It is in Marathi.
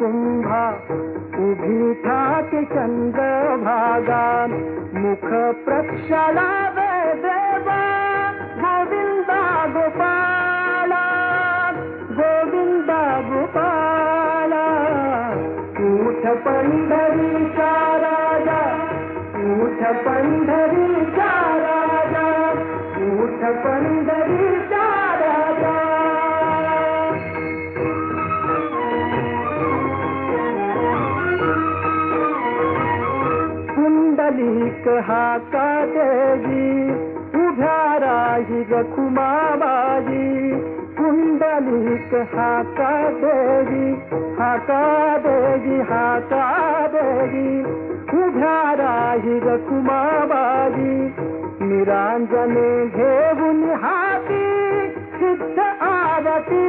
कुंभा उभी ठाके चंद्रभागा मुख प्रक्षाला देवा गोविंदा गोपाला गोविंदा गोपाला उठ पंढरीचा राजा उठ पंढरीचा राजा उठ पंढरीचा राजा पुंडलिक हाका देवी उभ्या राही रखुमाबाई पुंडलिक हाका देवी हाका देवी हाका देवी उभ्या राही रखुमाबाई निरांजने घेऊन हाती सिद्ध आरती